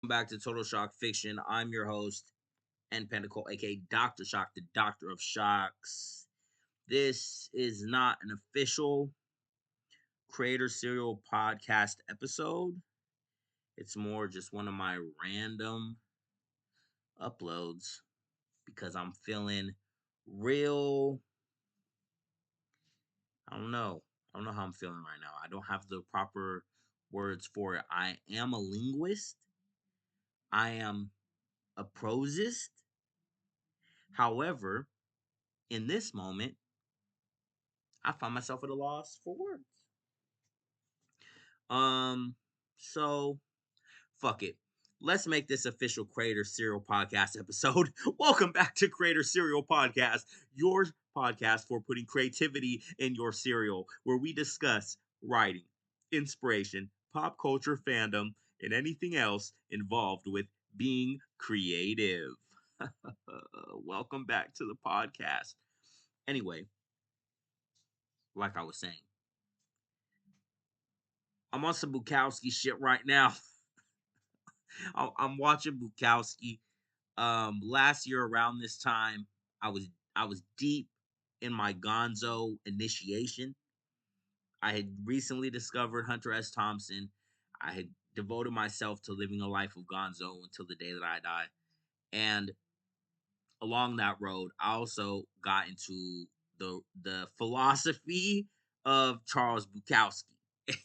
back to Total Shock Fiction. I'm your host, and Pandit Cole, aka Dr. Shock, the Doctor of Shocks. This is not an official Creator Serial podcast episode. It's more just one of my random uploads because I'm feeling real. I don't know. I don't know how I'm feeling right now. I don't have the proper words for it. I am a linguist. I am a prosist. However, in this moment, I find myself at a loss for words. Um, so fuck it. Let's make this official Creator Serial Podcast episode. Welcome back to Creator Serial Podcast, your podcast for putting creativity in your cereal, where we discuss writing, inspiration, pop culture fandom, and anything else involved with being creative. Welcome back to the podcast. Anyway, like I was saying, I'm on some Bukowski shit right now. I'm watching Bukowski. Last year around this time, I was I was deep in my gonzo initiation. I had recently discovered Hunter S. Thompson. I had devoted myself to living a life of gonzo until the day that I die. And along that road, I also got into the philosophy of Charles Bukowski.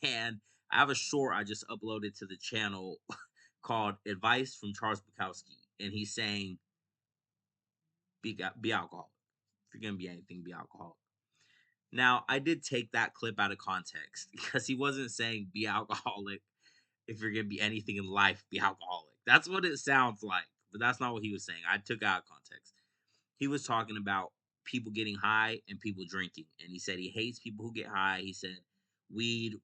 And I have a short I just uploaded to the channel called Advice from Charles Bukowski. And he's saying be alcoholic. If you're gonna be anything, be alcoholic. Now, I did take that clip out of context because he wasn't saying be alcoholic if you're gonna be anything in life, be alcoholic. That's what it sounds like, but that's not what he was saying. I took it out of context. He was talking about people getting high and people drinking, and he said he hates people who get high. He said weed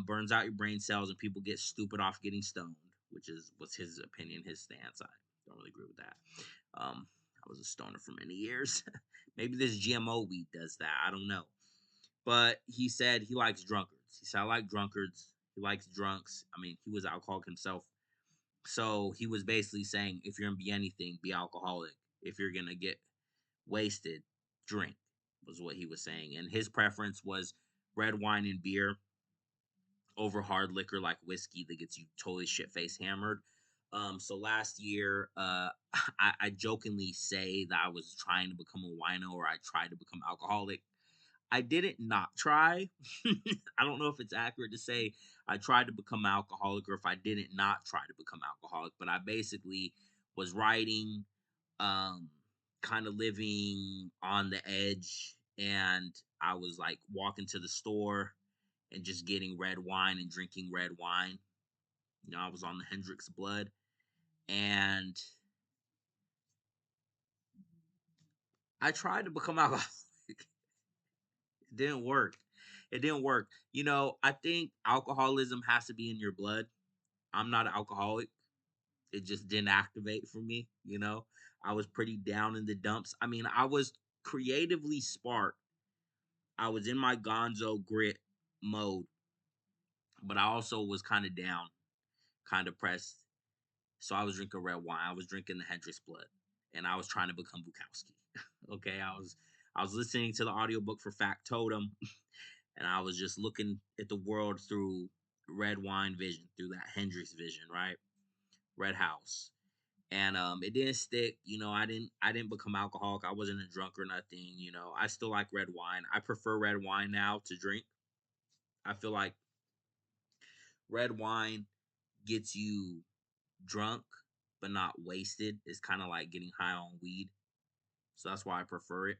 burns out your brain cells, and people get stupid off getting stoned, which was his opinion, his stance. I don't really agree with that. I was a stoner for many years. Maybe this GMO weed does that. I don't know. But he said he likes drunkards. He said, I like drunkards. He likes drunks. I mean, he was alcoholic himself. So he was basically saying, if you're going to be anything, be alcoholic. If you're going to get wasted, drink, was what he was saying. And his preference was red wine and beer over hard liquor like whiskey that gets you totally shit face hammered. So last year, I jokingly say that I was trying to become a wino, or I tried to become alcoholic. I didn't not try. I don't know if it's accurate to say I tried to become alcoholic or if I didn't not try to become alcoholic, but I basically was writing, um, kind of living on the edge, and I was like walking to the store and just getting red wine and drinking red wine. I was on the Hendrix blood, and I tried to become alcoholic. It didn't work. It didn't work. I think alcoholism has to be in your blood. I'm not an alcoholic. It just didn't activate for me. I was pretty down in the dumps. I mean, I was creatively sparked. I was in my gonzo grit mode, but I also was kind of down, kind of pressed. So I was drinking red wine. I was drinking the Hendrix blood, and I was trying to become Bukowski. Okay, I was listening to the audiobook for Factotum, and I was just looking at the world through red wine vision, through that Hendrix vision, right? Red House. And it didn't stick. I didn't become alcoholic. I wasn't a drunk or nothing. I still like red wine. I prefer red wine now to drink. I feel like red wine gets you drunk but not wasted. It's kind of like getting high on weed. So that's why I prefer it.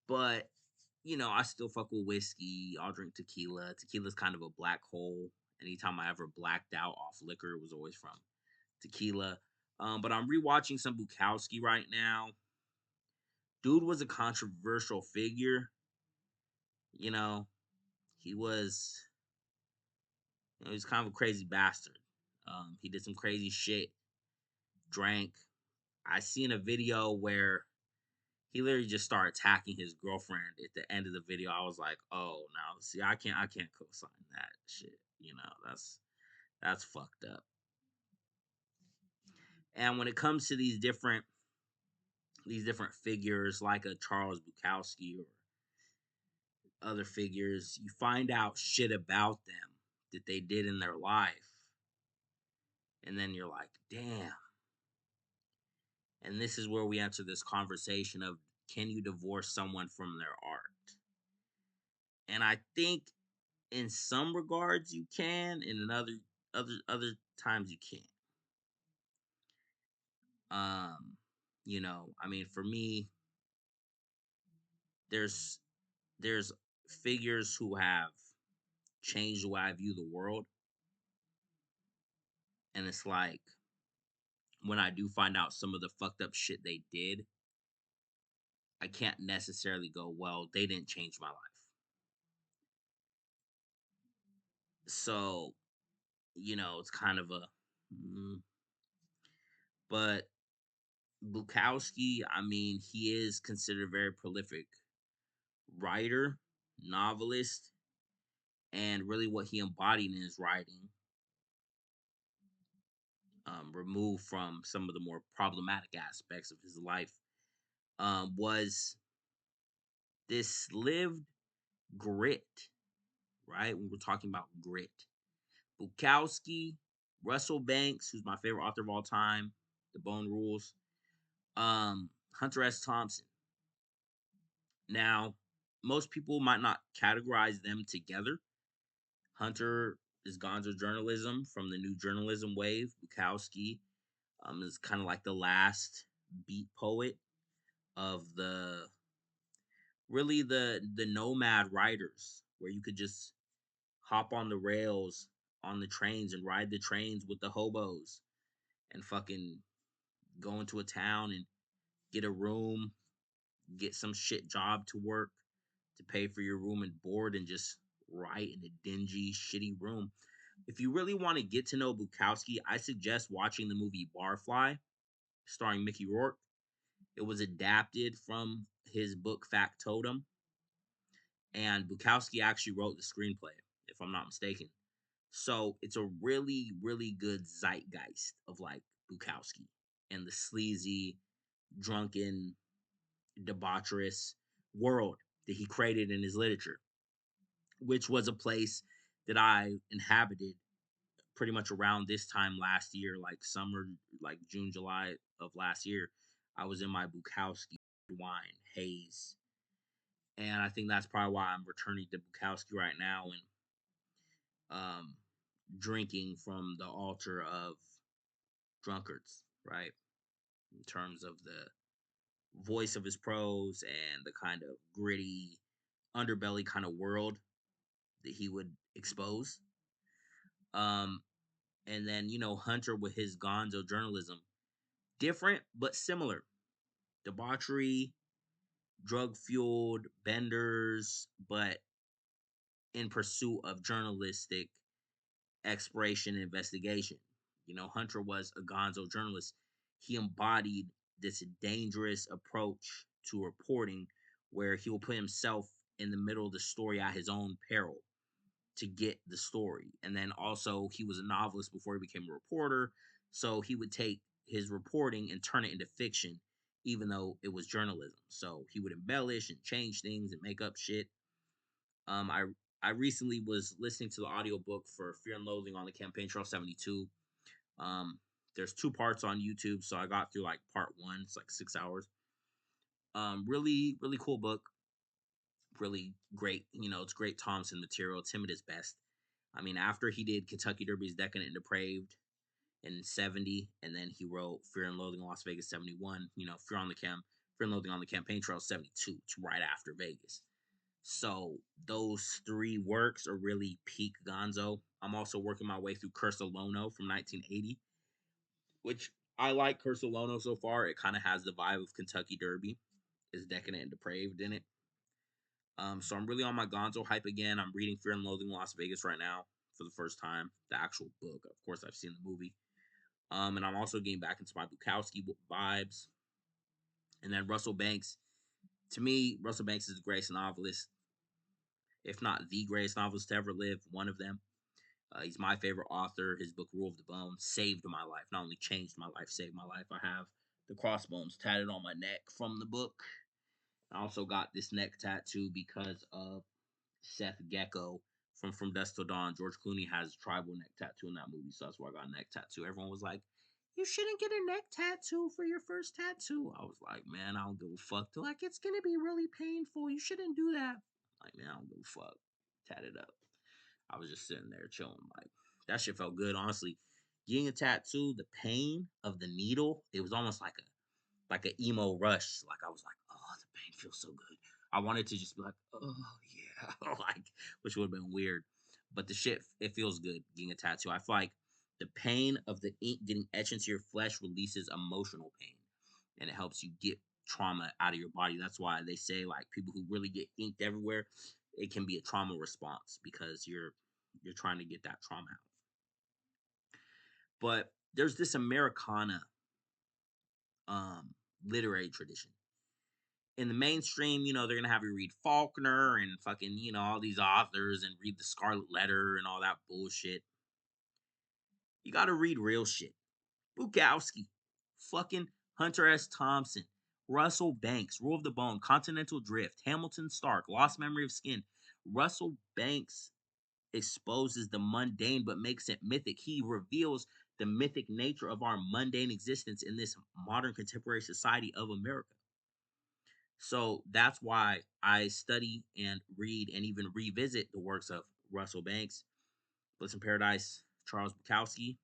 But I still fuck with whiskey. I'll drink tequila. Tequila's kind of a black hole. Anytime I ever blacked out off liquor, it was always from tequila. But I'm rewatching some Bukowski right now. Dude was a controversial figure. You know, he was, he's kind of a crazy bastard. He did some crazy shit. Drank. I seen a video where he literally just started attacking his girlfriend at the end of the video. I was like, oh no, see, I can't co-sign that shit. That's That's fucked up. And when it comes to these different figures like a Charles Bukowski or other figures, you find out shit about them that they did in their life. And then you're like, damn. And this is where we enter this conversation of, can you divorce someone from their art? And I think in some regards you can, and in other times you can't. Um, I mean, for me, there's there's figures who have changed the way I view the world, and it's like when I do find out some of the fucked up shit they did, I can't necessarily go, well, they didn't change my life. So, it's kind of a, but Bukowski, I mean, he is considered a very prolific writer, novelist, and really what he embodied in his writing, removed from some of the more problematic aspects of his life, was this lived grit, right? When we're talking about grit, Bukowski, Russell Banks, who's my favorite author of all time, The Bone Rules, Hunter S. Thompson. Now, most people might not categorize them together. Hunter is gonzo journalism from the new journalism wave. Bukowski is kind of like the last beat poet of the nomad writers, where you could just hop on the rails on the trains and ride the trains with the hobos and fucking go into a town and get a room, get some shit job to work to pay for your room and board, and just write in a dingy, shitty room. If you really want to get to know Bukowski, I suggest watching the movie Barfly, starring Mickey Rourke. It was adapted from his book Factotum, and Bukowski actually wrote the screenplay, if I'm not mistaken. So it's a really, really good zeitgeist of like Bukowski and the sleazy, drunken, debaucherous world that he created in his literature, which was a place that I inhabited pretty much around this time last year, like summer, like June, July of last year. I was in my Bukowski wine haze. And I think that's probably why I'm returning to Bukowski right now and drinking from the altar of drunkards, right? In terms of the voice of his prose and the kind of gritty underbelly kind of world that he would expose. Um, and then, Hunter with his gonzo journalism, different but similar. Debauchery, drug fueled benders, but in pursuit of journalistic exploration and investigation. Hunter was a gonzo journalist. He embodied this dangerous approach to reporting where he will put himself in the middle of the story at his own peril to get the story. And then also, he was a novelist before he became a reporter. So he would take his reporting and turn it into fiction, even though it was journalism. So he would embellish and change things and make up shit. I recently was listening to the audiobook for Fear and Loathing on the Campaign Trail 72. Um, there's two parts on YouTube, so I got through like part one. It's like 6 hours. Really, really cool book. Really great. It's great Thompson material. It's him at his best. I mean, after he did Kentucky Derby's Decadent and Depraved in 70, and then he wrote Fear and Loathing in Las Vegas 71, Fear and Loathing on the Campaign Trail 72. It's right after Vegas. So those three works are really peak gonzo. I'm also working my way through Curse of Lono from 1980, which I like Curse of Lono so far. It kind of has the vibe of Kentucky Derby. It's decadent and depraved in it. So I'm really on my gonzo hype again. I'm reading Fear and Loathing in Las Vegas right now for the first time. The actual book. Of course, I've seen the movie. And I'm also getting back into my Bukowski vibes. And then Russell Banks. To me, Russell Banks is the greatest novelist, if not the greatest novelist to ever live. One of them. He's my favorite author. His book Rule of the Bone saved my life. Not only changed my life, saved my life. I have the crossbones tatted on my neck from the book. I also got this neck tattoo because of Seth Gecko from Dusk Till Dawn. George Clooney has a tribal neck tattoo in that movie, so that's why I got a neck tattoo. Everyone was like, "You shouldn't get a neck tattoo for your first tattoo." I was like, "Man, I don't give a fuck." They're like, "It's gonna be really painful. You shouldn't do that." Like, man, I don't give a fuck. Tat it up. I was just sitting there chilling. Like, that shit felt good, honestly. Getting a tattoo, the pain of the needle, it was almost like an emo rush. Like I was like, oh, the pain feels so good. I wanted to just be like, oh yeah, like, which would have been weird. But the shit, it feels good getting a tattoo. I feel like the pain of the ink getting etched into your flesh releases emotional pain, and it helps you get trauma out of your body. That's why they say like people who really get inked everywhere, it can be a trauma response because you're trying to get that trauma out. But there's this Americana um literary tradition in the mainstream. They're gonna have you read Faulkner and fucking, all these authors and read the Scarlet Letter and all that bullshit. You gotta read real shit. Bukowski, fucking Hunter S. Thompson, Russell Banks, Rule of the Bone, Continental Drift, Hamilton Stark, Lost Memory of Skin. Russell Banks exposes the mundane but makes it mythic. He reveals the mythic nature of our mundane existence in this modern contemporary society of America. So that's why I study and read and even revisit the works of Russell Banks, Bliss in Paradise, Charles Bukowski,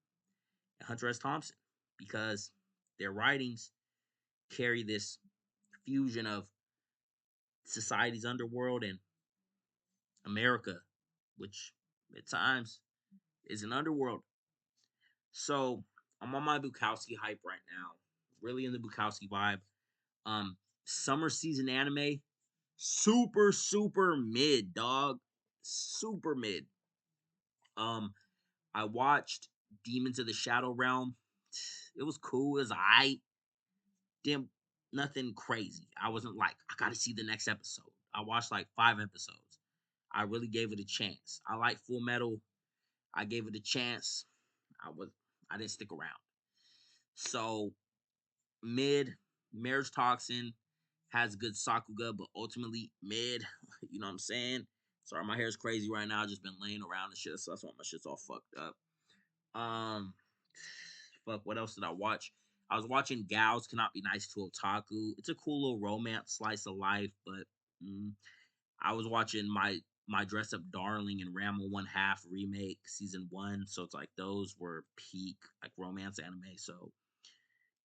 and Hunter S. Thompson, because their writings carry this fusion of society's underworld and America, which at times is an underworld. So I'm on my Bukowski hype right now. Really in the Bukowski vibe. Um, Summer season anime, super mid, dog. Super mid. Um, I watched Demons of the Shadow Realm. It was cool. It was I didn't nothing crazy. I wasn't like I got to see the next episode. I watched like 5 episodes. I really gave it a chance. I like Full Metal. I gave it a chance. I was I didn't stick around. So mid marriage toxin has good sakuga, but ultimately mid. You know what I'm saying? Sorry, my hair's crazy right now. I just been laying around and shit, so that's why my shit's all fucked up. Um, fuck. What else did I watch? I was watching Gals Cannot Be Nice to Otaku. It's a cool little romance slice of life, but mm, I was watching my Dress Up Darling and Rama One Half remake season 1. So it's like those were peak like romance anime. So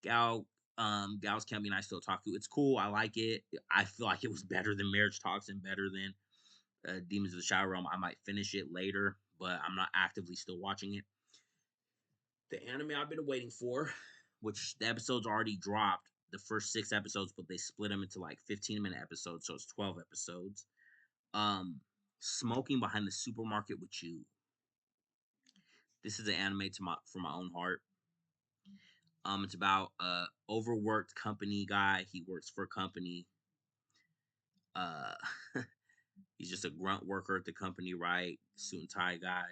Gals Can't Be Nice to Otaku. It's cool. I like it. I feel like it was better than Marriage Talks and better than Demons of the Shadow Realm. I might finish it later, but I'm not actively still watching it. The anime I've been waiting for, which the episodes already dropped, the first 6 episodes, but they split them into like 15-minute episodes, so it's 12 episodes. Um, Smoking Behind the Supermarket with You. This is an anime to my for my own heart. It's about a overworked company guy. He works for a company. Uh, he's just a grunt worker at the company, right? Suit and tie guy,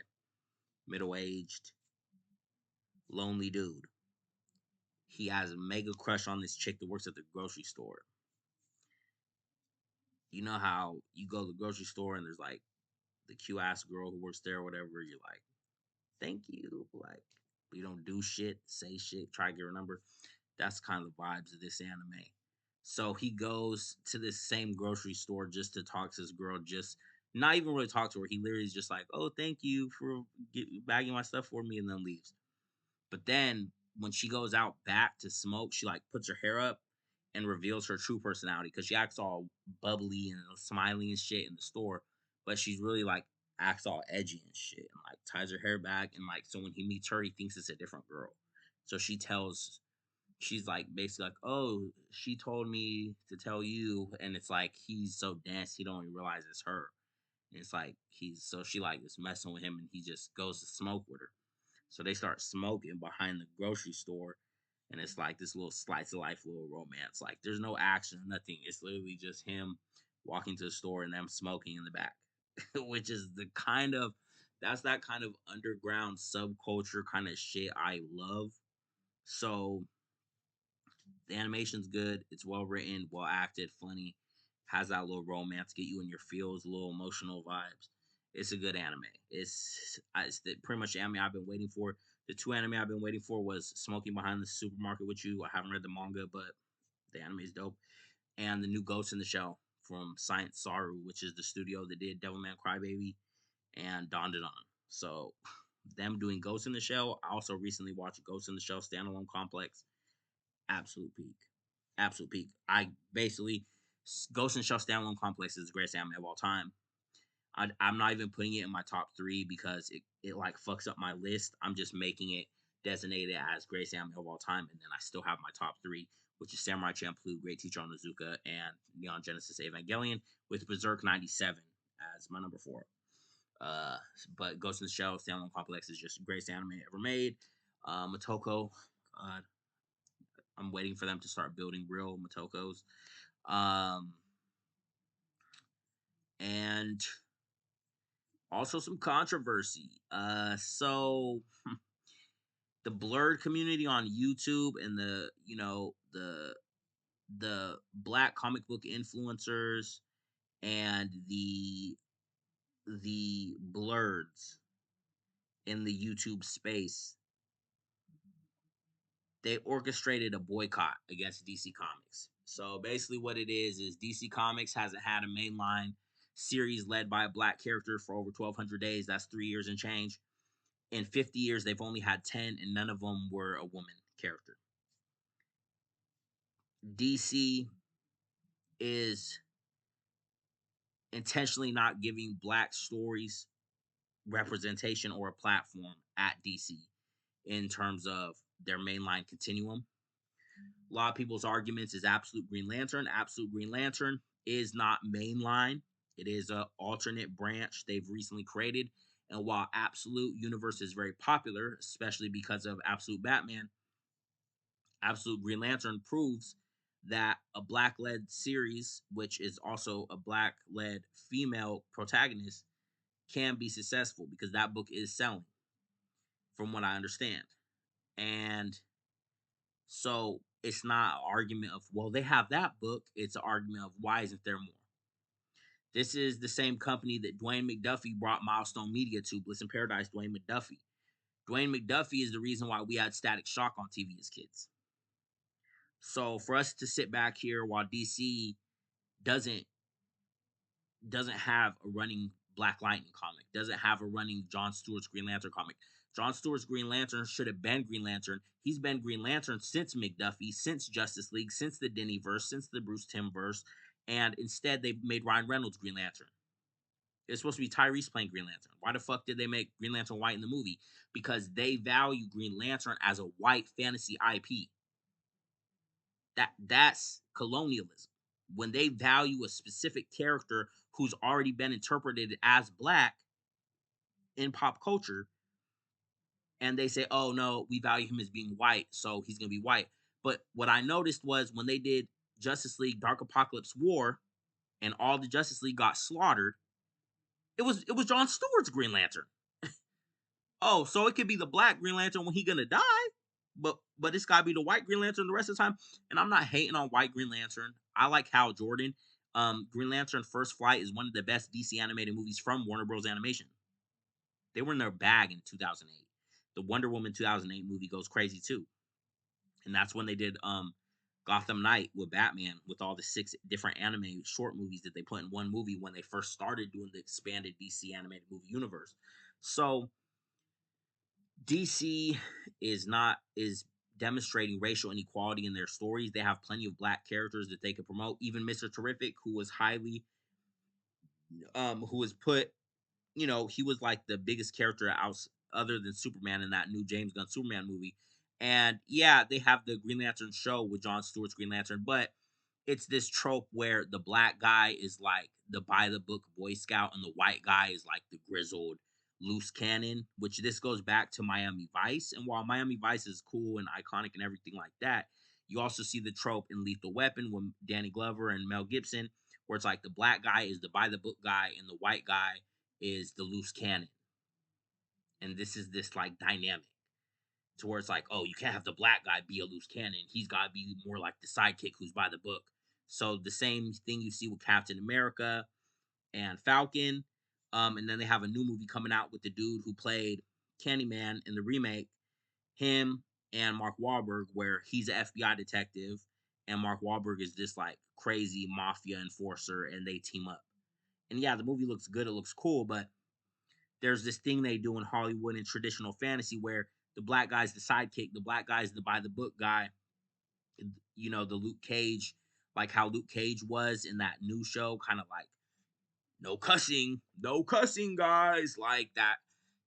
middle aged, lonely dude. He has a mega crush on this chick that works at the grocery store. You know how you go to the grocery store and there's like the cute ass girl who works there or whatever. You're like, thank you. Like, you don't do shit, say shit, try to get her number. That's kind of the vibes of this anime. So he goes to this same grocery store just to talk to this girl, just not even really talk to her. He literally is just like, oh, thank you for bagging my stuff for me, and then leaves. But then when she goes out back to smoke, she like puts her hair up and reveals her true personality because she acts all bubbly and smiling and shit in the store, but she's really like acts all edgy and shit and like ties her hair back and like so when he meets her, he thinks it's a different girl. So she's like basically like, oh, she told me to tell you, and it's like he's so dense he don't even realize it's her. And it's like she like is messing with him and he just goes to smoke with her. So they start smoking behind the grocery store. And it's like this little slice of life, little romance. Like there's no action, nothing. It's literally just him walking to the store and them smoking in the back, which is the kind of That's that kind of underground subculture kind of shit I love. So the animation's good. It's well written, well acted, funny. Has that little romance, get you in your feels, little emotional vibes. It's a good anime. Pretty much the anime I've been waiting for. The two anime I've been waiting for was Smoking Behind the Supermarket with You. I haven't read the manga, but the anime is dope. And the new Ghost in the Shell from Science Saru, which is the studio that did Devilman Crybaby and Dawn to Dawn. So them doing Ghost in the Shell. I also recently watched Ghost in the Shell standalone complex. Absolute peak. Absolute peak. I basically Ghost in the Shell standalone complex is the greatest anime of all time. I'm not even putting it in my top three because it like fucks up my list. I'm just making it designated as greatest anime of all time, and then I still have my top three, which is Samurai Champloo, Great Teacher Onizuka, and Neon Genesis Evangelion, with Berserk 97 as my number four. Uh, but Ghost in the Shell standalone complex is just the greatest anime ever made. Motoko, God, I'm waiting for them to start building real Motokos. Um, and also some controversy. So the blurred community on YouTube and the black comic book influencers and the blurs in the YouTube space, they orchestrated a boycott against DC Comics. So basically what it is DC Comics hasn't had a mainline series led by a black character for over 1200 days. That's 3 years and change. In 50 years they've only had 10 and none of them were a woman character. DC is intentionally not giving black stories representation or a platform at DC in terms of their mainline continuum. A lot of people's arguments is Absolute Green Lantern. Absolute Green Lantern is not mainline. It is a alternate branch they've recently created. And while Absolute Universe is very popular, especially because of Absolute Batman, Absolute Green Lantern proves that a black led series, which is also a black led female protagonist, can be successful because that book is selling, from what I understand. And so it's not an argument of, well, they have that book. It's an argument of why isn't there more? This is the same company that Dwayne McDuffie brought Milestone Media to, Bliss in Paradise, Dwayne McDuffie. Dwayne McDuffie is the reason why we had Static Shock on TV as kids. So for us to sit back here while DC doesn't doesn't have a running Black Lightning comic, doesn't have a running John Stewart's Green Lantern comic. John Stewart's Green Lantern should have been Green Lantern. He's been Green Lantern since McDuffie, since Justice League, since the Denny verse, since the Bruce Timm verse, and instead they made Ryan Reynolds Green Lantern. It's supposed to be Tyrese playing Green Lantern. Why the fuck did they make Green Lantern white in the movie? Because they value Green Lantern as a white fantasy IP. That's colonialism. When they value a specific character who's already been interpreted as black in pop culture, and they say, "Oh no, we value him as being white, so he's gonna be white." But what I noticed was when they did Justice League Dark Apocalypse War, and all the Justice League got slaughtered, it was John Stewart's Green Lantern. Oh, so it could be the black Green Lantern when he gonna die, but it's gotta be the white Green Lantern the rest of the time. And I'm not hating on white Green Lantern. I like Hal Jordan. Green Lantern First Flight is one of the best DC animated movies from Warner Bros. Animation. They were in their bag in 2008. The Wonder Woman 2008 movie goes crazy too, and that's when they did Gotham Knight with Batman, with all the 6 different anime short movies that they put in one movie when they first started doing the expanded DC animated movie universe. So DC is demonstrating racial inequality in their stories. They have plenty of black characters that they could promote. Even Mr. Terrific, who was highly who was put, he was like the biggest character out other than Superman in that new James Gunn Superman movie. And yeah, they have the Green Lantern show with John Stewart's Green Lantern, but it's this trope where the black guy is like the by the book Boy Scout and the white guy is like the grizzled loose cannon, which this goes back to Miami Vice. And while Miami Vice is cool and iconic and everything like that, you also see the trope in Lethal Weapon with Danny Glover and Mel Gibson, where it's like the black guy is the by the book guy and the white guy is the loose cannon. And this like dynamic to where it's like, oh, you can't have the black guy be a loose cannon. He's got to be more like the sidekick who's by the book. So the same thing you see with Captain America and Falcon. And then they have a new movie coming out with the dude who played Candyman in the remake. Him and Mark Wahlberg, where he's an FBI detective and Mark Wahlberg is this like crazy mafia enforcer, and they team up. And yeah, the movie looks good. It looks cool, but there's this thing they do in Hollywood and traditional fantasy where the black guy's the sidekick, the black guy's the by the book guy. You know, the Luke Cage, like how Luke Cage was in that new show, kind of like no cussing, no cussing, guys, like that,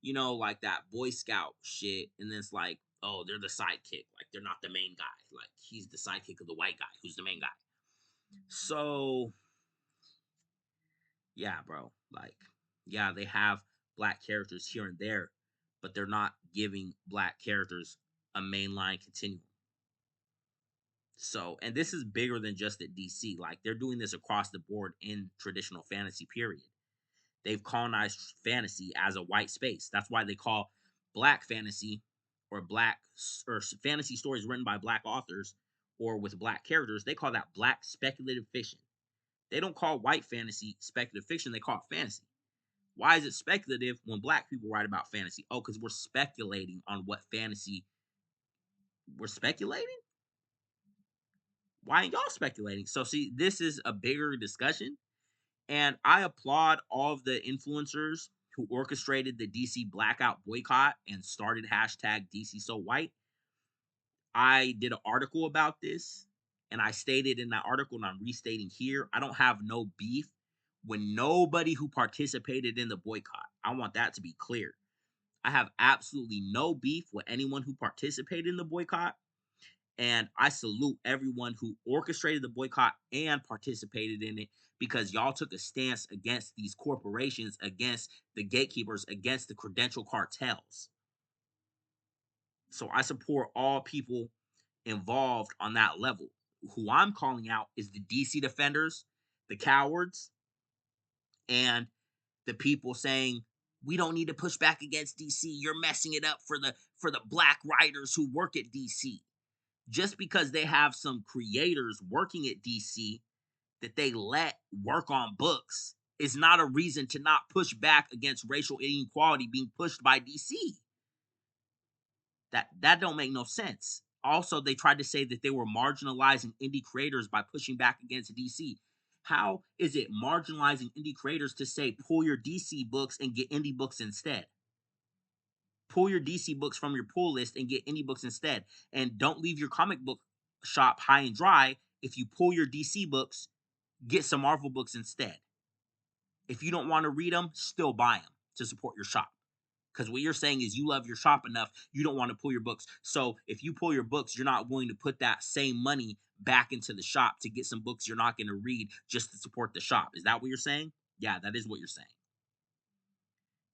you know, like that Boy Scout shit. And then it's like, oh, they're the sidekick, like they're not the main guy, like he's the sidekick of the white guy who's the main guy. So yeah, bro, like yeah, they have black characters here and there, but they're not giving black characters a mainline continuum. So, and this is bigger than just at DC. Like they're doing this across the board in traditional fantasy. Period. They've colonized fantasy as a white space. That's why they call black fantasy or black or fantasy stories written by black authors or with black characters. They call that black speculative fiction. They don't call white fantasy speculative fiction. They call it fantasy. Why is it speculative when black people write about fantasy? Oh, because we're speculating on what fantasy we're speculating. Why ain't y'all speculating? So see, this is a bigger discussion, and I applaud all of the influencers who orchestrated the DC blackout boycott and started hashtag DC So White. I did an article about this, and I stated in that article, and I'm restating here, I don't have no beef with nobody who participated in the boycott. I want that to be clear. I have absolutely no beef with anyone who participated in the boycott. And I salute everyone who orchestrated the boycott and participated in it because y'all took a stance against these corporations, against the gatekeepers, against the credential cartels. So I support all people involved on that level. Who I'm calling out is the DC defenders, the cowards, and the people saying we don't need to push back against DC. You're messing it up for the black writers who work at DC. Just because they have some creators working at DC that they let work on books is not a reason to not push back against racial inequality being pushed by DC. That don't make no sense. Also, they tried to say that they were marginalizing indie creators by pushing back against DC. How is it marginalizing indie creators to say pull your DC books and get indie books instead? Pull your DC books from your pull list and get indie books instead. And don't leave your comic book shop high and dry. If you pull your DC books, get some Marvel books instead. If you don't want to read them, still buy them to support your shop. Because what you're saying is you love your shop enough, you don't want to pull your books. So if you pull your books, you're not willing to put that same money back into the shop to get some books you're not going to read just to support the shop. Is that what you're saying? Yeah, that is what you're saying.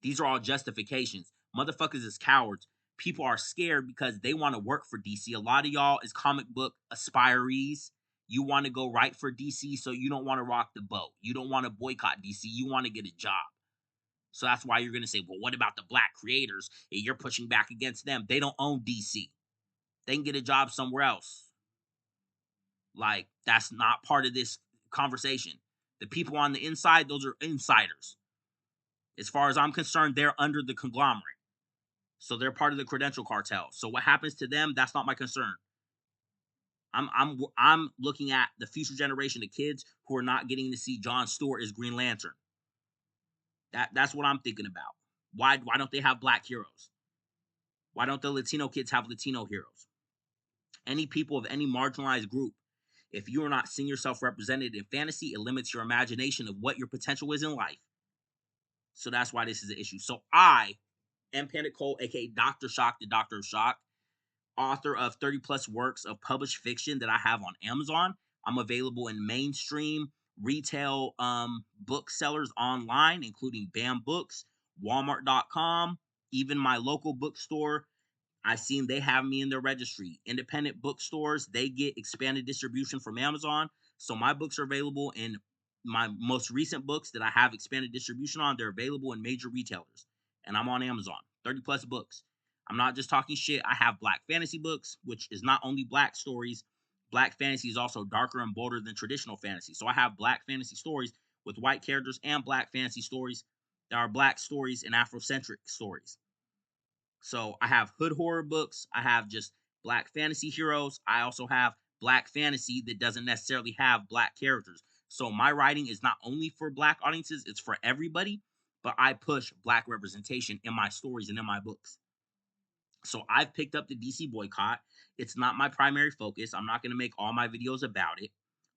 These are all justifications. Motherfuckers is cowards. People are scared because they want to work for DC. A lot of y'all is comic book aspirees. You want to go right for DC, so you don't want to rock the boat. You don't want to boycott DC. You want to get a job. So that's why you're going to say, well, what about the black creators? And you're pushing back against them. They don't own DC. They can get a job somewhere else. Like, that's not part of this conversation. The people on the inside, those are insiders. As far as I'm concerned, they're under the conglomerate. So they're part of the credential cartel. So what happens to them, that's not my concern. I'm looking at the future generation of kids who are not getting to see Jon Stewart as Green Lantern. That's what I'm thinking about. Why don't they have black heroes? Why don't the Latino kids have Latino heroes? Any people of any marginalized group, if you are not seeing yourself represented in fantasy, it limits your imagination of what your potential is in life. So that's why this is an issue. So I am Pandit Cole, aka Dr. Shock, the Doctor of Shock, author of 30 plus works of published fiction that I have on Amazon. I'm available in mainstream retail booksellers online, including BAM Books, Walmart.com, even my local bookstore. I've seen they have me in their registry. Independent bookstores, they get expanded distribution from Amazon. So my books are available in my most recent books that I have expanded distribution on. They're available in major retailers. And I'm on Amazon. 30 plus books. I'm not just talking shit. I have black fantasy books, which is not only black stories. Black fantasy is also darker and bolder than traditional fantasy. So I have black fantasy stories with white characters and black fantasy stories that are black stories and Afrocentric stories. So I have hood horror books. I have just black fantasy heroes. I also have black fantasy that doesn't necessarily have black characters. So my writing is not only for black audiences, it's for everybody, but I push black representation in my stories and in my books. So I've picked up the DC boycott. It's not my primary focus. I'm not going to make all my videos about it,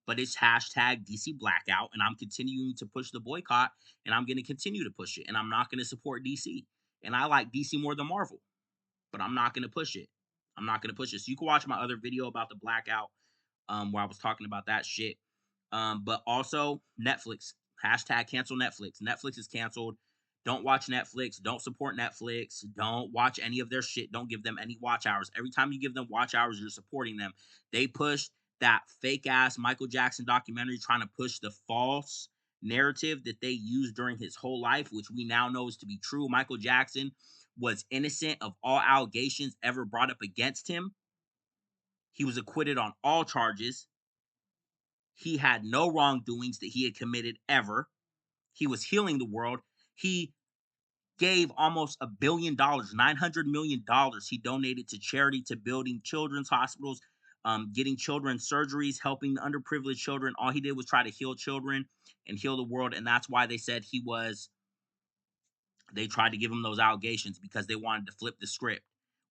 but it's hashtag DC blackout, and I'm continuing to push the boycott, and I'm going to continue to push it, and I'm not going to support DC. And I like DC more than Marvel, but I'm not going to push it. I'm not going to push it. So you can watch my other video about the blackout, where I was talking about that shit. But also Netflix, hashtag cancel Netflix. Netflix is canceled. Don't watch Netflix. Don't support Netflix. Don't watch any of their shit. Don't give them any watch hours. Every time you give them watch hours, you're supporting them. They pushed that fake ass Michael Jackson documentary trying to push the false narrative that they used during his whole life, which we now know is to be true. Michael Jackson was innocent of all allegations ever brought up against him. He was acquitted on all charges. He had no wrongdoings that he had committed ever. He was healing the world. He gave almost $1 billion, $900 million. He donated to charity, to building children's hospitals, getting children surgeries, helping the underprivileged children. All he did was try to heal children and heal the world. And that's why they said they tried to give him those allegations because they wanted to flip the script.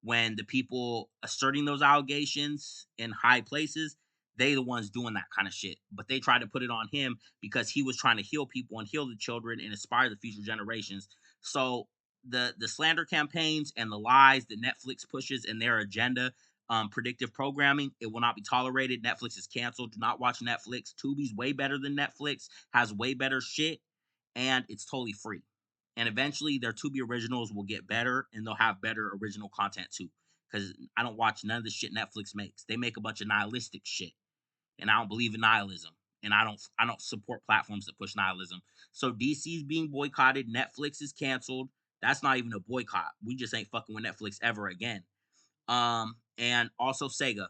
When the people asserting those allegations in high places, they the ones doing that kind of shit. But they tried to put it on him because he was trying to heal people and heal the children and inspire the future generations. So the slander campaigns and the lies that Netflix pushes in their agenda, predictive programming, it will not be tolerated. Netflix is canceled. Do not watch Netflix. Tubi's way better than Netflix, has way better shit, and it's totally free. And eventually their Tubi originals will get better and they'll have better original content too. Because I don't watch none of the shit Netflix makes. They make a bunch of nihilistic shit. And I don't believe in nihilism. And I don't support platforms that push nihilism. So DC's being boycotted. Netflix is canceled. That's not even a boycott. We just ain't fucking with Netflix ever again. And also SEGA.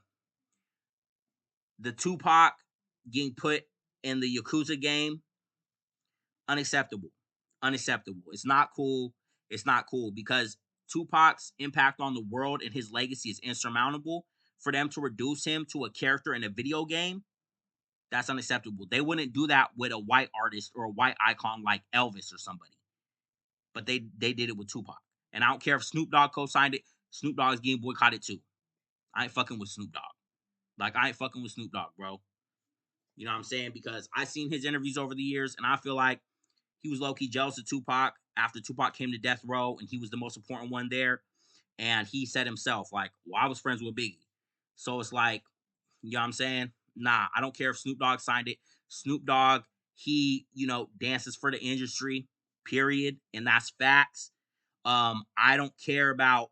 The Tupac getting put in the Yakuza game, unacceptable. Unacceptable. It's not cool. It's not cool because Tupac's impact on the world and his legacy is insurmountable. For them to reduce him to a character in a video game, that's unacceptable. They wouldn't do that with a white artist or a white icon like Elvis or somebody. But they did it with Tupac. And I don't care if Snoop Dogg co-signed it. Snoop Dogg is getting boycotted too. I ain't fucking with Snoop Dogg. Like, I ain't fucking with Snoop Dogg, bro. You know what I'm saying? Because I've seen his interviews over the years, and I feel like he was low-key jealous of Tupac after Tupac came to death row, and he was the most important one there. And he said himself, like, well, I was friends with Biggie. So it's like, you know what I'm saying? Nah, I don't care if Snoop Dogg signed it. Snoop Dogg, he, dances for the industry, period. And that's facts. I don't care about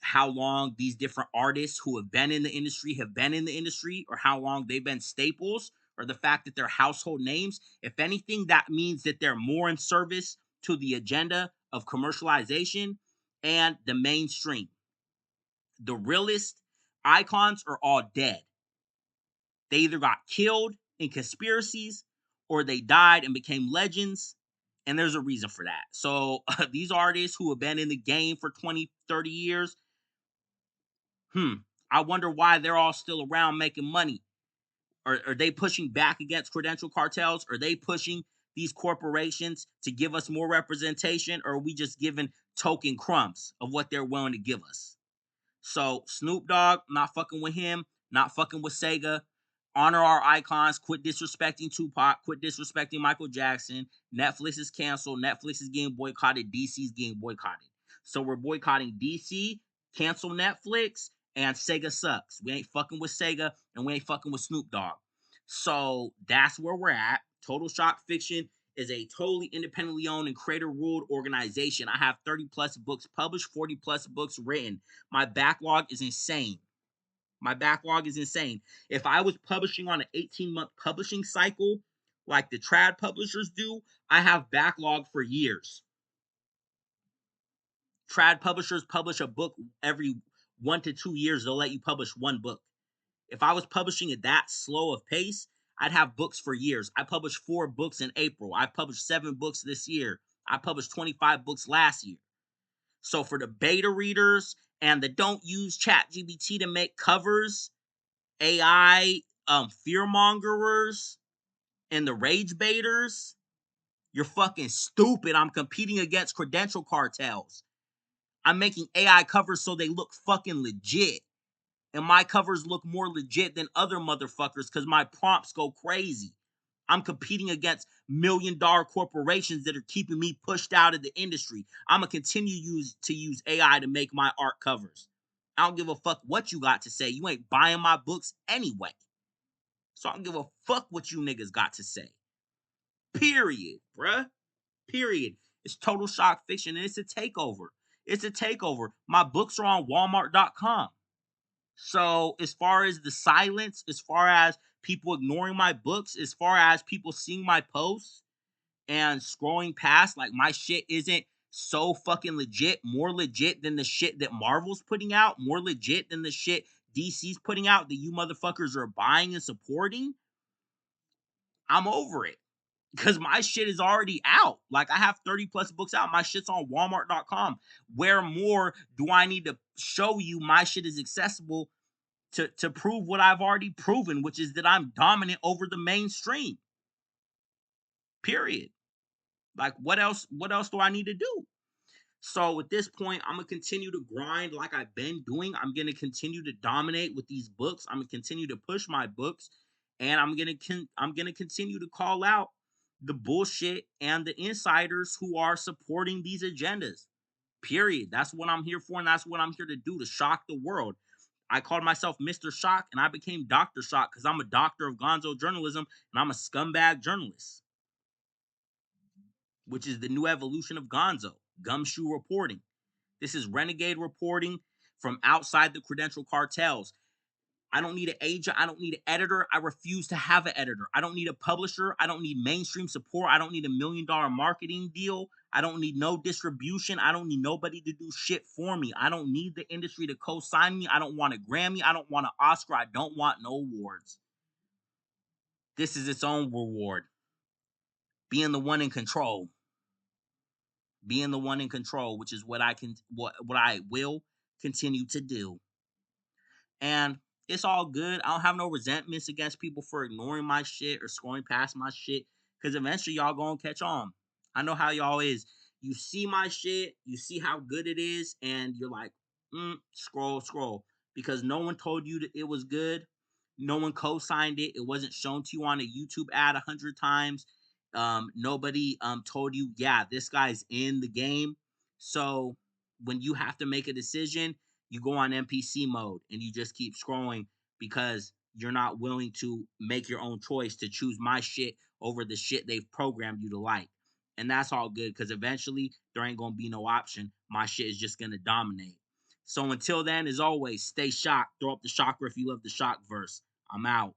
how long these different artists who have been in the industry have been in the industry or how long they've been staples or the fact that they're household names. If anything, that means that they're more in service to the agenda of commercialization and the mainstream. The realest icons are all dead. They either got killed in conspiracies or they died and became legends. And there's a reason for that. So these artists who have been in the game for 20, 30 years, I wonder why they're all still around making money. Are they pushing back against credential cartels? Are they pushing these corporations to give us more representation? Or are we just giving token crumbs of what they're willing to give us? So Snoop Dogg, not fucking with him, not fucking with SEGA. Honor our icons. Quit disrespecting Tupac. Quit disrespecting Michael Jackson. Netflix is canceled. Netflix is getting boycotted. DC's getting boycotted. So we're boycotting DC, cancel Netflix, and SEGA sucks. We ain't fucking with SEGA, and we ain't fucking with Snoop Dogg. So that's where we're at. Total Shock Fiction is a totally independently owned and creator-ruled organization. I have 30 plus books published, 40 plus books written. My backlog is insane. My backlog is insane. If I was publishing on an 18-month publishing cycle, like the trad publishers do, I have backlog for years. Trad publishers publish a book every 1 to 2 years. They'll let you publish one book. If I was publishing at that slow of pace, I'd have books for years. I published 4 books in April. I published 7 books this year. I published 25 books last year. So for the beta readers and the don't use ChatGPT to make covers, AI fear mongerers, and the rage baiters, you're fucking stupid. I'm competing against credential cartels. I'm making AI covers so they look fucking legit. And my covers look more legit than other motherfuckers because my prompts go crazy. I'm competing against $1 million corporations that are keeping me pushed out of the industry. I'm going to continue to use AI to make my art covers. I don't give a fuck what you got to say. You ain't buying my books anyway. So I don't give a fuck what you niggas got to say. Period, bruh. Period. It's total shock fiction and it's a takeover. It's a takeover. My books are on Walmart.com. So as far as the silence, as far as people ignoring my books, as far as people seeing my posts and scrolling past, like my shit isn't so fucking legit, more legit than the shit that Marvel's putting out, more legit than the shit DC's putting out that you motherfuckers are buying and supporting, I'm over it. Because my shit is already out. Like I have 30 plus books out. My shit's on Walmart.com. Where more do I need to show you my shit is accessible to prove what I've already proven, which is that I'm dominant over the mainstream. Period. Like what else do I need to do? So at this point, I'm gonna continue to grind like I've been doing. I'm gonna continue to dominate with these books. I'm gonna continue to push my books, and I'm gonna continue to call out the bullshit and the insiders who are supporting these agendas. Period. That's what I'm here for, and that's what I'm here to do, to shock the world. I called myself Mr. Shock, and I became Dr. Shock because I'm a doctor of gonzo journalism, and I'm a scumbag journalist, which is the new evolution of gonzo, gumshoe reporting. This is renegade reporting from outside the credential cartels. I don't need an agent. I don't need an editor. I refuse to have an editor. I don't need a publisher. I don't need mainstream support. I don't need $1 million marketing deal. I don't need no distribution. I don't need nobody to do shit for me. I don't need the industry to co-sign me. I don't want a Grammy. I don't want an Oscar. I don't want no awards. This is its own reward. Being the one in control. Being the one in control, which is what I will continue to do. And it's all good. I don't have no resentments against people for ignoring my shit or scrolling past my shit. Because eventually y'all gonna catch on. I know how y'all is. You see my shit, you see how good it is, and you're like, scroll. Because no one told you that it was good. No one co-signed it. It wasn't shown to you on a YouTube ad 100 times. Nobody told you, yeah, this guy's in the game. So when you have to make a decision, you go on NPC mode and you just keep scrolling because you're not willing to make your own choice to choose my shit over the shit they've programmed you to like. And that's all good because eventually there ain't gonna be no option. My shit is just gonna dominate. So until then, as always, stay shocked. Throw up the shocker if you love the shock verse. I'm out.